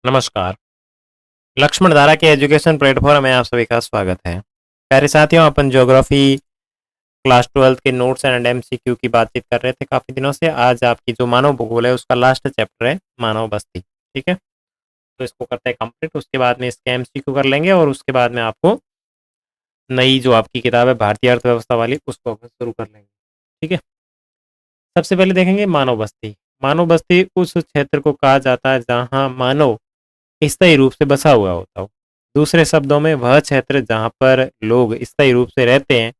नमस्कार। लक्ष्मण धारा के एजुकेशन प्लेटफॉर्म में आप सभी का स्वागत है। प्यारे साथियों, अपन ज्योग्राफी क्लास 12 के नोट्स एंड एमसीक्यू की बातचीत कर रहे थे काफ़ी दिनों से। आज आपकी जो मानव भूगोल है उसका लास्ट चैप्टर है मानव बस्ती। ठीक है, तो इसको करते हैं कंप्लीट। उसके बाद में इसके एमसीक्यू कर लेंगे और उसके बाद में आपको नई जो आपकी किताब है भारतीय अर्थव्यवस्था वाली उसको अपन शुरू कर लेंगे। ठीक है, सबसे पहले देखेंगे मानव बस्ती। मानव बस्ती उस क्षेत्र को कहा जाता है जहाँ मानव स्थायी रूप से बसा हुआ होता हो। दूसरे शब्दों में वह क्षेत्र जहाँ पर लोग स्थायी रूप से रहते हैं,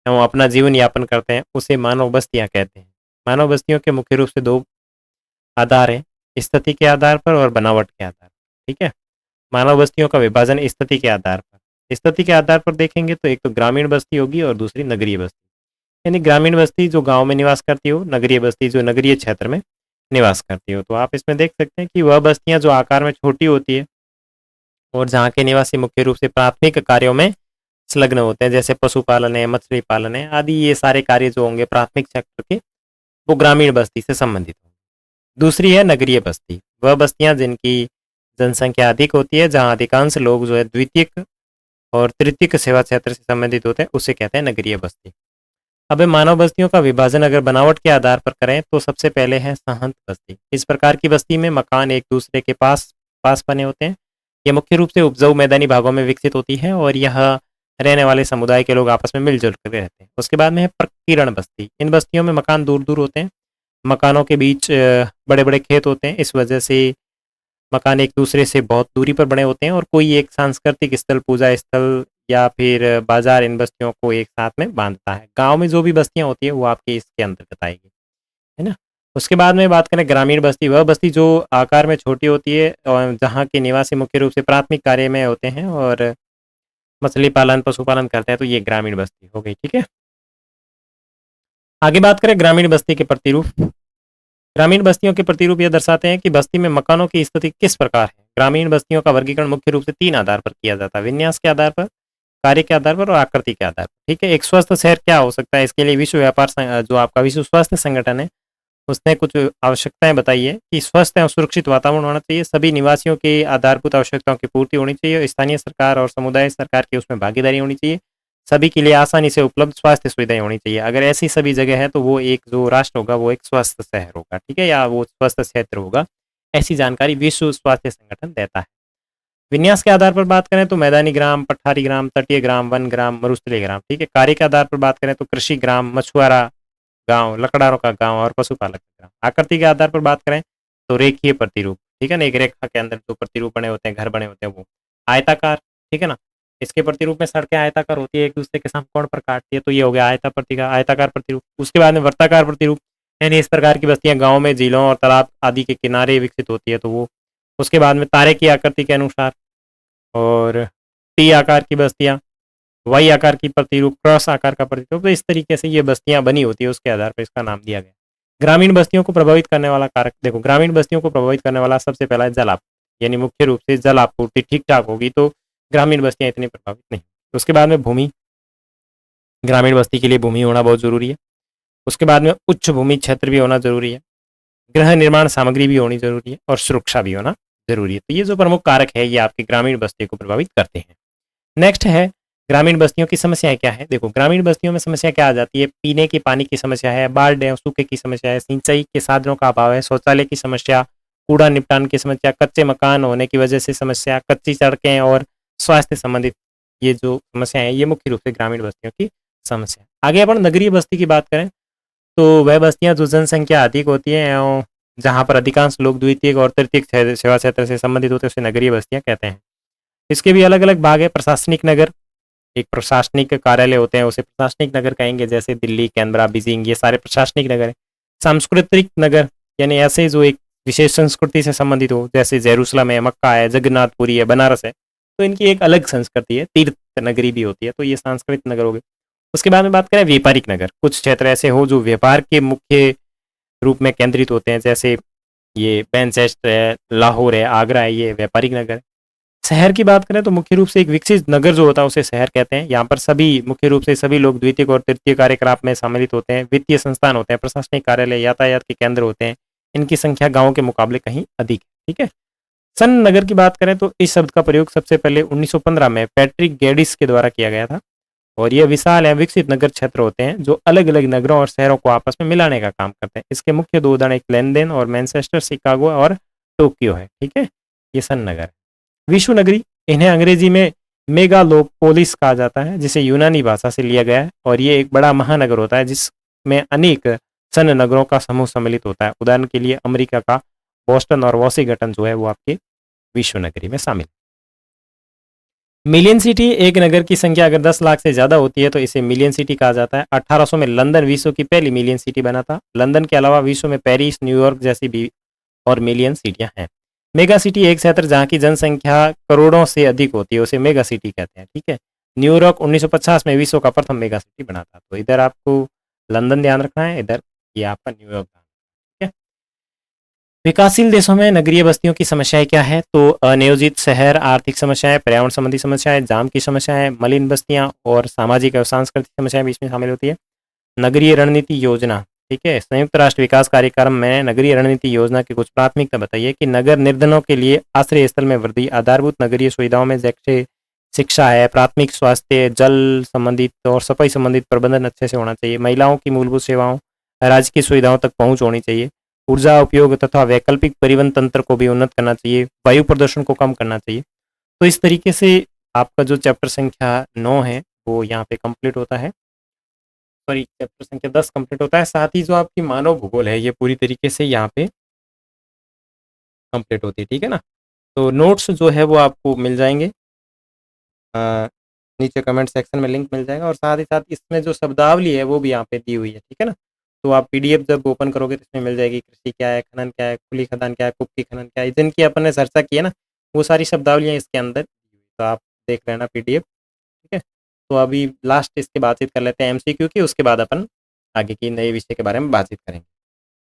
वो अपना जीवन यापन करते हैं, उसे मानव बस्तियाँ कहते हैं। मानव बस्तियों के मुख्य रूप से दो आधार हैं, स्थिति के आधार पर और बनावट के आधार पर। ठीक है, मानव बस्तियों का विभाजन स्थिति के आधार पर। स्थिति के आधार पर देखेंगे तो एक तो ग्रामीण बस्ती होगी और दूसरी नगरीय बस्ती। यानी ग्रामीण बस्ती जो गांव में निवास करती हो, नगरीय बस्ती जो नगरीय क्षेत्र में निवास करती हो। तो आप इसमें देख सकते हैं कि वह बस्तियां जो आकार में छोटी होती है और जहाँ के निवासी मुख्य रूप से प्राथमिक कार्यों में संलग्न होते हैं, जैसे पशुपालन है, मछली पालन है आदि, ये सारे कार्य जो होंगे प्राथमिक सेक्टर के, वो ग्रामीण बस्ती से संबंधित होंगे। दूसरी है नगरीय बस्ती। वह बस्तियां जिनकी जनसंख्या अधिक होती है, जहाँ अधिकांश लोग जो है द्वितीयक और तृतीयक सेवा क्षेत्र से संबंधित होते हैं, उसे कहते हैं नगरीय बस्ती। अब मानव बस्तियों का विभाजन अगर बनावट के आधार पर करें तो सबसे पहले है सहंत बस्ती। इस प्रकार की बस्ती में मकान एक दूसरे के पास पास बने होते हैं। यह मुख्य रूप से उपजाऊ मैदानी भागों में विकसित होती है और यह रहने वाले समुदाय के लोग आपस में मिलजुल कर रहते हैं। उसके बाद में है प्रकीर्ण बस्ती। इन बस्तियों में मकान दूर दूर होते हैं, मकानों के बीच बड़े बड़े खेत होते हैं। इस वजह से मकान एक दूसरे से बहुत दूरी पर बने होते हैं और कोई एक सांस्कृतिक स्थल, पूजा स्थल या फिर बाजार इन बस्तियों को एक साथ में बांधता है। गांव में जो भी बस्तियां होती है वो आपके इसके अंतर्गत आएगी, है ना। उसके बाद में बात करें ग्रामीण बस्ती। वह बस्ती जो आकार में छोटी होती है और जहाँ के निवासी मुख्य रूप से प्राथमिक कार्य में होते हैं और मछली पालन, पशुपालन करते हैं, तो ये ग्रामीण बस्ती हो गई। ठीक है, आगे बात करें ग्रामीण बस्ती के प्रतिरूप। ग्रामीण बस्तियों के प्रतिरूप यह दर्शाते हैं कि बस्ती में मकानों की स्थिति किस प्रकार है। ग्रामीण बस्तियों का वर्गीकरण मुख्य रूप से 3 आधार पर किया जाता है: विन्यास के आधार पर, कार्य के आधार पर और आकृति के आधार पर। ठीक है, एक स्वस्थ शहर क्या हो सकता है, इसके लिए विश्व व्यापार जो आपका विश्व स्वास्थ्य संगठन है, उसने कुछ आवश्यकताएं बताई है कि स्वस्थ और सुरक्षित वातावरण होना चाहिए, सभी निवासियों की आधारभूत आवश्यकताओं की पूर्ति होनी चाहिए, स्थानीय सरकार और समुदाय सरकार की उसमें भागीदारी होनी चाहिए, सभी के लिए आसानी से उपलब्ध स्वास्थ्य सुविधाएं होनी चाहिए। अगर ऐसी सभी जगह है तो वो एक जो राष्ट्र होगा वो एक स्वस्थ शहर होगा। ठीक है, या वो स्वस्थ क्षेत्र होगा। ऐसी जानकारी विश्व स्वास्थ्य संगठन देता है। विन्यास के आधार पर बात करें तो मैदानी ग्राम, पठारी ग्राम, तटीय ग्राम, वन ग्राम, मरुस्थलीय ग्राम। ठीक है, कार्य के आधार पर बात करें तो कृषि ग्राम, मछुआरा गांव, लकड़ारों का गांव और पशुपालक का ग्राम। आकृति के आधार पर बात करें तो रेखीय प्रतिरूप। ठीक है ना, एक रेखा के अंदर जो प्रतिरूप बने होते हैं, घर बने होते हैं, वो आयताकार। ठीक है ना, इसके प्रतिरूप में सड़कें आयताकार होती है, एक दूसरे के समकोण पर काटती है, तो ये हो गया आयताकार प्रतिरूप। उसके बाद में वर्ताकार प्रतिरूप, यानी इस प्रकार की बस्तियां गाँव में झीलों और तालाब आदि के किनारे विकसित होती है, तो वो। उसके बाद में तारे की आकृति के अनुसार, और टी आकार की बस्तियां, वाई आकार की प्रतिरूप, क्रॉस आकार का प्रतिरूप, तो इस तरीके से ये बस्तियां बनी होती है, उसके आधार पर इसका नाम दिया गया। ग्रामीण बस्तियों को प्रभावित करने वाला कारक देखो, ग्रामीण बस्तियों को प्रभावित करने वाला सबसे पहला है जल आपूर्ति। यानी मुख्य रूप से जल आपूर्ति ठीक ठाक होगी तो ग्रामीण बस्तियां इतनी प्रभावित नहीं। उसके बाद में भूमि, ग्रामीण बस्ती के लिए भूमि होना बहुत जरूरी है। उसके बाद में उच्च भूमि क्षेत्र भी होना जरूरी है, गृह निर्माण सामग्री भी होनी जरूरी है और सुरक्षा भी होना जरूरी है। तो ये जो प्रमुख कारक है ये आपकी ग्रामीण बस्ती को प्रभावित करते हैं। नेक्स्ट है ग्रामीण बस्तियों की समस्याएं क्या है। देखो, ग्रामीण बस्तियों में समस्या क्या आ जाती है, पीने के पानी की समस्या है, बाढ़ एवं सूखे की समस्या है, सिंचाई के साधनों का अभाव है, शौचालय की समस्या, कूड़ा निपटान की समस्या, कच्चे मकान होने की वजह से समस्या, कच्ची सड़कें और स्वास्थ्य संबंधित ये जो समस्या है, ये मुख्य रूप से ग्रामीण बस्तियों की समस्या। आगे अपन नगरीय बस्ती की बात करें तो वह बस्तियां जो जनसंख्या अधिक होती है एवं जहाँ पर अधिकांश लोग द्वितीयक और तृतीयक सेवा क्षेत्र से संबंधित होते हैं, उसे नगरीय बस्तियां कहते हैं। इसके भी अलग अलग भाग है। प्रशासनिक नगर, एक प्रशासनिक कार्यालय होते हैं, उसे प्रशासनिक नगर कहेंगे, जैसे दिल्ली, कैनबरा, बीजिंग, ये सारे प्रशासनिक नगर है। सांस्कृतिक नगर, यानी ऐसे जो एक विशेष संस्कृति से संबंधित हो, जैसे जेरूसलम है, मक्का है, जगन्नाथपुरी है, बनारस है, तो इनकी एक अलग संस्कृति है, तीर्थ नगरी भी होती है, तो ये सांस्कृतिक नगर हो गए। उसके बाद में बात करें व्यापारिक नगर, कुछ क्षेत्र ऐसे हो जो व्यापार के मुख्य रूप में केंद्रित होते हैं, जैसे ये मैनचेस्टर है, लाहौर है, आगरा है, ये व्यापारिक नगर है। शहर की बात करें तो मुख्य रूप से एक विकसित नगर जो होता है उसे शहर कहते हैं। यहाँ पर सभी मुख्य रूप से सभी लोग द्वितीयक और तृतीय कार्यकलाप में सम्मिलित होते हैं, वित्तीय संस्थान होते हैं, प्रशासनिक कार्यालय, यातायात के केंद्र होते हैं। इनकी संख्या गाँव के मुकाबले कहीं अधिक है। ठीक है, सन नगर की बात करें तो इस शब्द का प्रयोग सबसे पहले 1915 में पैट्रिक गेडिस के द्वारा किया गया था। और ये विशाल या विकसित नगर क्षेत्र होते हैं जो अलग अलग नगरों और शहरों को आपस में मिलाने का काम करते हैं। इसके मुख्य दो उदाहरण एक लंदन और मैनचेस्टर, शिकागो और टोक्यो है। ठीक है, ये सन नगर है। विश्व नगरी, इन्हें अंग्रेजी में मेगालोपोलिस कहा जाता है, जिसे यूनानी भाषा से लिया गया है। और ये एक बड़ा महानगर होता है जिसमें अनेक सन नगरों का समूह सम्मिलित होता है। उदाहरण के लिए अमेरिका का बोस्टन और वॉशिंगटन जो है वो आपके विश्व नगरी में शामिल। मिलियन सिटी, एक नगर की संख्या अगर 10 लाख से ज्यादा होती है तो इसे मिलियन सिटी कहा जाता है। 1800 में लंदन विश्व की पहली मिलियन सिटी बना था। लंदन के अलावा विश्व में पेरिस, न्यूयॉर्क जैसी भी और मिलियन सिटियां हैं। मेगा सिटी, एक क्षेत्र जहां की जनसंख्या करोड़ों से अधिक होती है उसे मेगा सिटी कहते हैं। ठीक है, न्यूयॉर्क 1950 में विश्व का प्रथम मेगा सिटी बना था। तो इधर आपको लंदन ध्यान रखना है, इधर ये आपका न्यूयॉर्क। ठीक है, विकासशील देशों में नगरीय बस्तियों की समस्याएं क्या है? तो अनियोजित शहर, आर्थिक समस्याएं, पर्यावरण संबंधी समस्याएं, जाम की समस्याएं, मलिन बस्तियां और सामाजिक और सांस्कृतिक समस्याएं बीच में शामिल होती है। नगरीय रणनीति योजना, ठीक है, संयुक्त राष्ट्र विकास कार्यक्रम में नगरीय रणनीति योजना की कुछ प्राथमिकता बताइए कि नगर निर्धनों के लिए आश्रय स्थल में वृद्धि, आधारभूत नगरीय सुविधाओं में जैसे शिक्षा है, प्राथमिक स्वास्थ्य, जल संबंधित और सफाई संबंधित प्रबंधन अच्छे से होना चाहिए। महिलाओं की मूलभूत सेवाओं, राज्य की सुविधाओं तक पहुंच होनी चाहिए। ऊर्जा उपयोग तथा वैकल्पिक परिवहन तंत्र को भी उन्नत करना चाहिए। वायु प्रदूषण को कम करना चाहिए। तो इस तरीके से आपका जो चैप्टर संख्या 9 है वो यहाँ पे कंप्लीट होता है। सॉरी, चैप्टर संख्या 10 कंप्लीट होता है। साथ ही जो आपकी मानव भूगोल है ये पूरी तरीके से यहाँ पे कंप्लीट होती है। ठीक है ना, तो नोट्स जो है वो आपको मिल जाएंगे, नीचे कमेंट सेक्शन में लिंक मिल जाएगा। और साथ ही साथ इसमें जो शब्दावली है वो भी यहाँ पे दी हुई है। ठीक है ना, तो आप पीडीएफ जब ओपन करोगे तो इसमें मिल जाएगी। कृषि क्या है, खनन क्या है, खुली खदान क्या है, कुप्की खनन क्या है, जिनकी अपन ने चर्चा की है ना, वो सारी शब्दावलियाँ इसके अंदर दी हुई। तो आप देख लेना पीडीएफ। ठीक है, तो अभी लास्ट इसके बातचीत कर लेते हैं एमसीक्यू की, उसके बाद अपन आगे की नए विषय के बारे में बातचीत करेंगे।